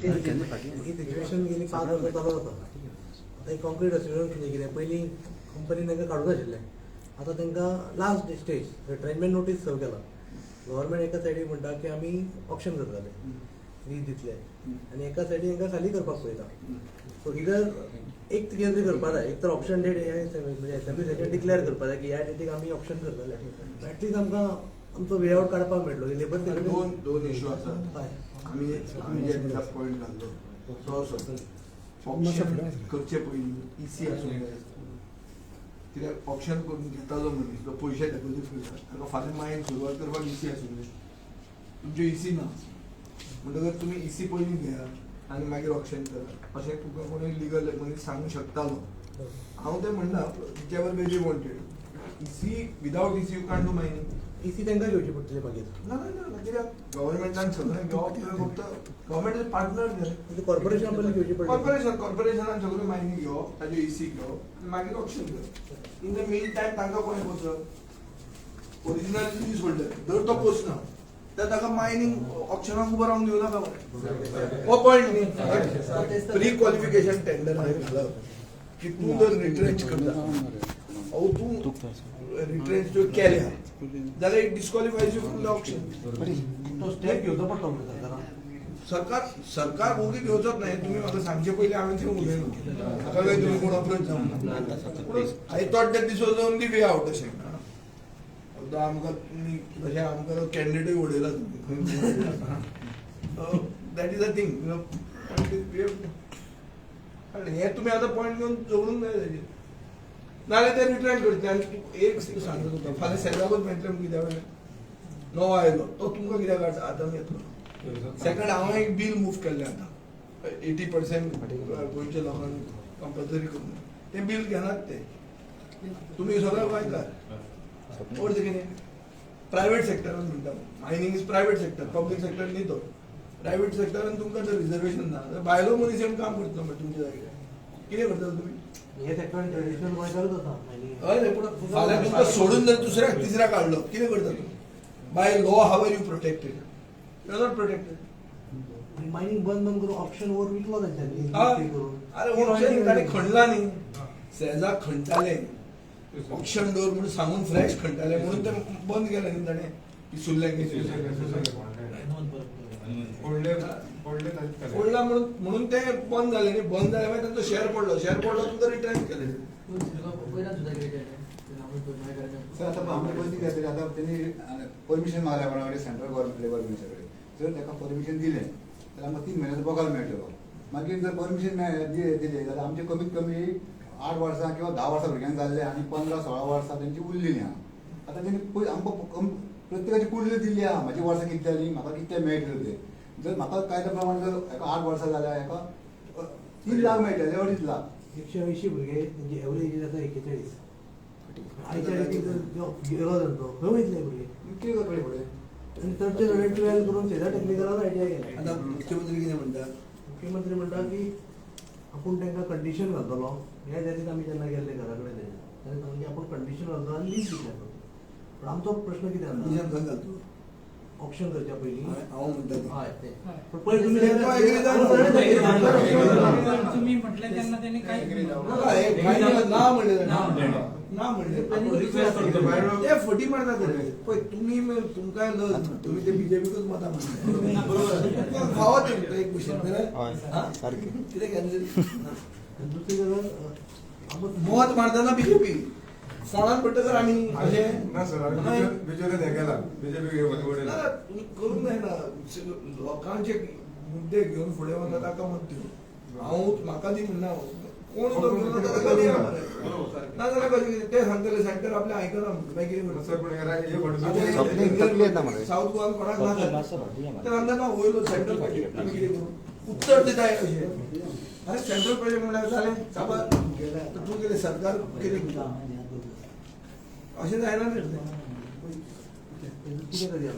ही situation गेली 5 वर्सां चालू जाता. आतां एक कॉन्क्रीट सिच्युएशन म्हणजे कितें पयलीं कंपनीन तांकां काडूंक आशिल्लें. आतां तांकां लास्ट स्टेज ट्रेंचमेंट नोटीस सर्व केला. गव्हर्मेंट एका सायडीक म्हणटा की आमी ऑप्शन करतले, लीज दितले, आनी एका सायडीक तांकां खाली करपाक पळयता. सो इधर एक कितें तरी करपा जाय. एक तर ऑप्शन डेट म्हणजे एसेंब्ली सेशन डिक्लेअर करपा जाय की ह्या डेटीक आमी ऑप्शन करतले. एटलीस्ट आमकां आमचो वे आउट काडपाक मेळटलो. लेबर दोन इश्यू आसात. आमी जे दिसा पॉयंट घाल्लो ऑप्शन करचे पयलीं इसी आसूंक जाय. कित्याक ऑप्शन करून घेता जो मनीस तो पयशे दाखोवचे फुडल्यान ताका फाल्यां मागीर सुरवात करपाक इसी आसूंक जाय. तुमच्यो इसी ना म्हणटकर तुमी इसी पयलीं घेयात आनी मागीर ऑप्शन करात अशें तुका कोणूय लिगल मनीस सांगूंक शकतालो. हांव तें म्हणना जेवर वेरी वॉन्टेड इसी विदाउट इसी यू कांट डू मायनिंग. इसी तांकां घेवची पडटली मागीर. ना कित्याक गव्हर्मेंटान सगळें घेवप फक्त गव्हर्मेंटाचे पार्टनर जाय. कॉर्पोरेशन पयलीं घेवची पडटली. कॉर्पोरेशनान सगळें मायनिंग घेवप ताजे इसी घेवप मागीर ऑप्शन करप. इन द मेन टायम तांकां कोणें पोचप ओरिजिनल लीज होल्डर जर तो पोचना तर ताका मायनिंग ऑप्शनाक उबो रावंक दिवं नाका मरे. हो पॉयंट न्ही. प्री क्वॉलिफिकेशन टेंडर घालप की तूं जर रिट्रेंच करता तूं रिट्रेंच जर केल्या जाल्यार it disqualifies you from the option. तो स्टेप घेवचो पडटलो सरकार ओगी घेवचोच नाही. तुम्ही म्हाका सांगचे पयलीं हांवें थंय उलयलो ताका काय तुमी कोण अप्रोच जावं. I thought that this was only way out अशें. आमकां तशें आमकां कॅन्डिडेटूय उडयला दॅट इज अ थिंग. हे तुमी आतां पॉयंट घेवन जोडूंक जाय ताजेर नाल्यार ते रिट्रेंट करचे. आनी एक सांगता तुका फाल्यां सेजागूच मेळटलें म्हूण कित्या वेळेर नवो आयलो तो तुमकां कित्याक आतां येतलो. सेकंड हांवें एक बील मूव केल्लें आतां 80% गोंयच्या लोकांक कंपल्सरी करून तें बील घेनात ते. तुमी सगळ्यो गोंयकार अर्थ कितें प्रायवेट सेक्टरान म्हणटा mining is private sector public sector न्ही तो. प्रायवेट सेक्टरान तुमकां जर रिजर्वेशन ना जाल्यार भायलो मनीस येवन काम करतलो मरे तुमच्या जाग्यार. कितें करतलो तुमी. हे सेक्टरान ट्रेडिशनल गोंयकारूच आसा. हय पूण फाल्यां तुमकां सोडून जर दुसऱ्याक तिसऱ्याक काडलो कितें करता तुमी. By law how are you protected. You are not protected. Mining बंद करून ऑप्शन वर विकलो तांच्यांनी. अरे ऑप्शन ताणें खणला न्ही. सेजा खणटाले ऑप्शन डोर म्हणून सांगून फ्रेश खणटाले म्हणून ते बंद केलें न्ही ताणें की सुल्लें पडला म्हणून ते बंद जालें न्ही. बंद जाले मागीर तांचो शेअर पडलो तुमकां रिटर्न केलें. सर आतां आमी पयलीं कितें तरी आतां तेणी परमिशन मागल्या कोणा सेंट्रल गव्हर्मेंट लेबर मिनिस्टराकडे. जर ताका परमिशन दिलें जाल्यार आमकां 3 म्हयन्याचो पगार मेळटलो. मागीर जर परमिशन दिलें जाल्यार आमचे कमीत कमी 8 वर्सां किंवा 10 वर्सां भुरग्यांक जाल्ले आनी 15-16 वर्सां तेंची उरलेलीं आहा. आतां तेणी आमकां प्रत्येकाची कुडली दिल्ली आहा. म्हाजी वर्सां कितली जालीं म्हाका कितले मेळटले ते. जर म्हाका कायद्या प्रमाणे जर हेका 8 वर्सां जाल्यार हेका 3 लाख मेळटले 2.5 लाख. 180 भुरगे तेंची एवरेज एज आसा 41. आयच्या डेटीक गेलो जर तो खंय वयतले भुरगे. कितें करतले फुडें. आनी चडचे चड 12 करून सेजा टेक्निकलान आयटीआय गेले. आतां मुख्यमंत्री कितें म्हणटा. मुख्यमंत्री म्हणटा की आपूण तांकां कंडिशन घालतलो. ह्या डेटीक आमी जेन्ना गेल्ले घरा कडेन तेन्ना तांणी आपूण कंडिशन घालतलो आनी लीज दितले. पूण आमचो प्रश्न कितें कंडिशन खंय घालतलो. ऑप्शन करच्या पयलीं हांव म्हणटा हय ते पूण पळय तुमी तुम्ही म्हटले त्यांना त्यांनी काय ना म्हणले ते फटी मारता पळय तुमी तुमकां लज तुमी ते बीजेपीकूच मतां म्हणटा फावत एक भशेन कितें दुसरी गजाल मत मारतना बीजेपी फोंडान पडटकर आमी अशें करूंक जायना. लोकांचे मुद्दे घेवन फुडें वता ताका मत दिवं. हांव म्हाका दी म्हणना कोण तो घेवन वता ताका दिया मरे. ना जाल्यार कशें ते सांगतले सेंटर आपलें आयकना मागीर सावथ गोवान कोणाक नाका ते सांगता वयलो सेंट्रल प्रोजेक्ट आमी कितें करूं उत्तर दिताय अशें. अरे सेंट्रल प्रोजेक्ट म्हणल्यार जालें साबार तूं कितें सरकार कितें करता अशें जायना रे. कितें करया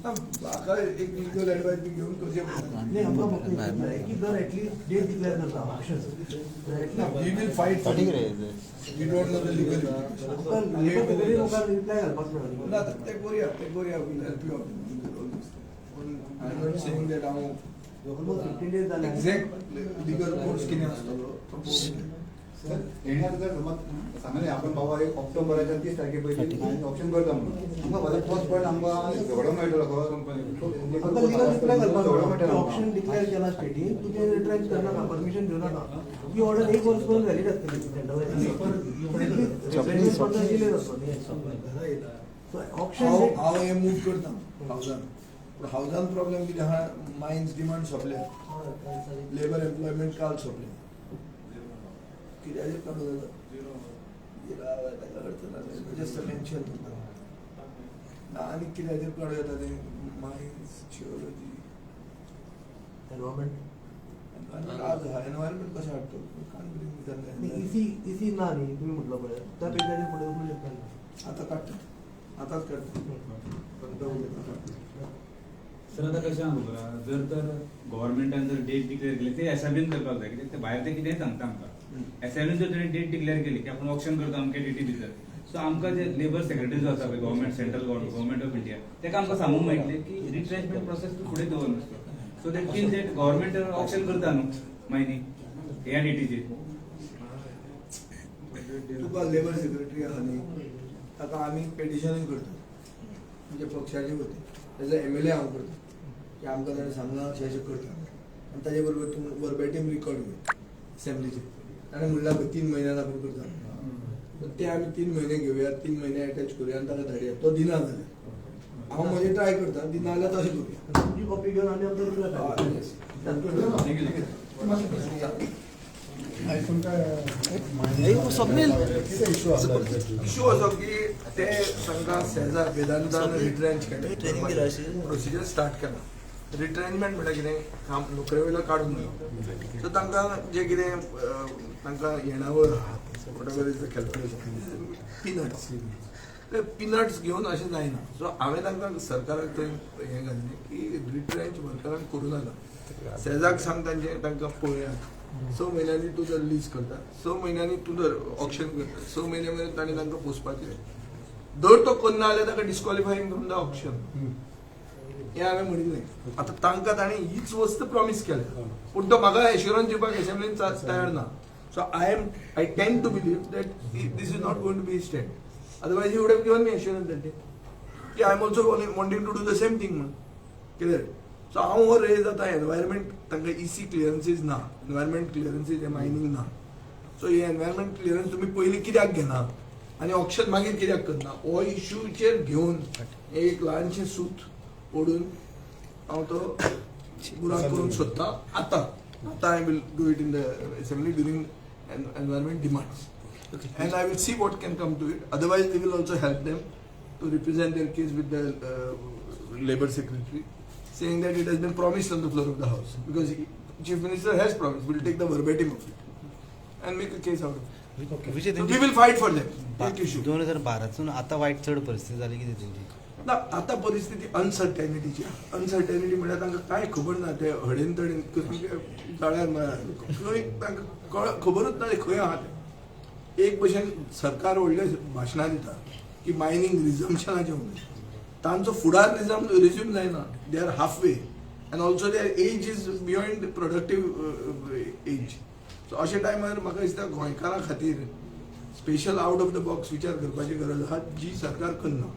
म्हाका एक लिगल एडवायस बी घेवन करचें पडटा. नाही आमकां फक्त की जर एटलीस्ट डेट डिक्लेअर करता option we will fight for we don't know the legal reply घालपाक ना ते करुया will help you I am not saying that हांव ऑलमोस्ट 15 days झाले एक्झॅक्ट लिगल कोर्स किती असतो सर येण्यात जर समज सांगले आपण बाबा एक ऑक्टोबराच्या 30 तारखे पयलीं ऑप्शन करता म्हणून आमकां फाल्यां फर्स्ट पॉयंट आमकां झगडो मेळटलो आता लीगल रिप्लाय करपाक ऑप्शन डिक्लेअर केला स्टेटीन तुझे रिट्रेंच करनाका परमिशन घेऊ नका ही ऑर्डर 1 वर्ष पर्यंत व्हॅलिड आसतली ऑप्शन हांव हे मूव करता हावजान पूण हावजान प्रॉब्लेम कितें आहा मायन्स डिमांड सोंपल्या लेबर एम्प्लॉयमेंट काल सोंपलें कित्याचेर काडूं जाता जस्ट टेन्शन आनी कित्याचेर काडूं येता तें मायन्स जिओलॉजी एनवायरमेंट आज हा एनवायरमेंट कशें हाडटलो इसी ना न्ही तुम्ही म्हटलं पळय त्या पेजाचेर पुढे उचलू शकता आतां काडटा आतांच काडटा सर आता कशें आहा खबर आहा जर तर गव्हर्मेंटान जर डेट डिक्लेअर केली ते एसआयबीन करपाक जाय कित्याक ते भायर ते कितेंय सांगता आमकां एसआयबीन जर ताणें डेट डिक्लेअर केली की आपण ऑप्शन करता अमके डेटी भितर सो आमकां जे लेबर सेक्रेटरी जो आसा पळय government central government of India तेका आमकां सांगूंक मेळटलें की रिट्रेंचमेंट प्रोसेस फुडें दवर नासलो so that till that government option करता न्हू मायनी ह्या डेटीचेर तुका लेबर सेक्रेटरी आहा न्ही ताका आमी पेटिशनूय करता म्हणजे पक्षाचे वती तेजो MLA हांव करता की आमकां ताणें सांगलां अशें अशें करता आनी ताजे बरोबर तूं वर्बेटीम रिकॉर्ड घे असेंब्लीचे ताणें म्हणलां 3 म्हयन्यान आपूण करता ते आमी 3 म्हयने घेवया 3 म्हयने अटॅच करुया आनी ताका धाडया तो दिना जाल्यार हांव मागीर ट्राय करता दिना जाल्यार तशें करुया तुमची कॉपी घेवन आनी आमकां रिप्लाय इशू असो की ते तांकां शेजार वेदांतान रिट्रेंच केलें प्रोसिजर स्टार्ट केला रिट्रेंचमेंट म्हळ्यार कितें काम नोकरे वयलो काडून सो तांकां जे कितें तांकां येणावळ whatever is the calculation peanuts ते पिनट्स घेवन अशें जायना सो हांवें तांकां सरकाराक थंय हें घाल्लें की रिट्रेंच वर्करांक करूं नाका शेजाक सांग तांकां पळयात 6 महिन्यांनी तूं जर लीज करता 6 महिन्यांनी तूं जर ऑप्शन करता 6 म्हयने मेरेन ताणें तांकां पोसपाचें जर तो करना जाल्यार ताका डिस्क्वॉलिफायींग फ्रॉम द ऑप्शन हें हांवें म्हणिल्लें आतां तांकां ताणें हीच वस्त प्रॉमीस केल्या पूण तो म्हाका एश्युरन्स दिवपाक एसेंब्लीन तयार ना so I tend to believe that this is not going to be stand otherwise you would have given me assurance that day की I am also wanting to do the same thing म्हणून कितें so हांव हो raise जाता environment तांकां EC clearances ना environment clearances हे mining ना सो हे एनवायरमेंट क्लियरन्स तुमी पयलीं कित्याक घेना आनी ऑप्शन मागीर कित्याक करना हो इश्यूचेर घेवन एक ल्हानशें सूत ओडून हांव तो बुराक करूंक सोदता आतां I will do it in the assembly during environment demands and I will see what can come to it otherwise we will also help them to represent their case with the labour secretary saying that it has been promised on the floor of the house because Chief Minister has promised we'll take the verbatim of it and make a case out of it. So we will fight for them. Take issue. 2012 आता वाईट चढ परिस्थिती झाली की त्यांची ना आता परिस्थिती अनसर्टेनिटीची अनसर्टेनिटी म्हळ्यार तांकां कांय खबर ना ते हडेन तडेन जाळ्यार खंय तांकां खबरूच ना खंय आहा ते एक भशेन सरकार व्हडले भाशणां दिता की मायनींग रिझम्पशनाचें म्हणून तांचो फुडार रिज्यूम जायना they are half way and also their age is beyond productive age so अशा टायमार म्हाका दिसता गोंयकारां खातीर special out of the box विचार करपाची गरज आहा जी सरकार करना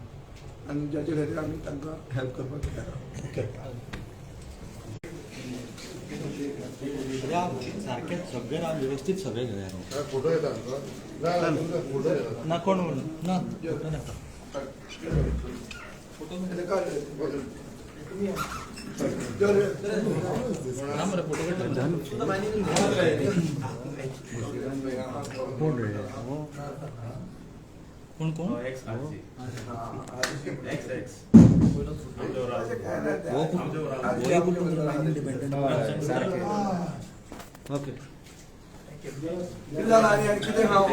आनी जाचे खातीर आमी तांकां हेल्प करपाक तयार आहा सारखे सगळे व्यवस्थित सगळे घेऊया फोटो येतात ना कोण म्हणून ना कोण कोण ओके कितें हांव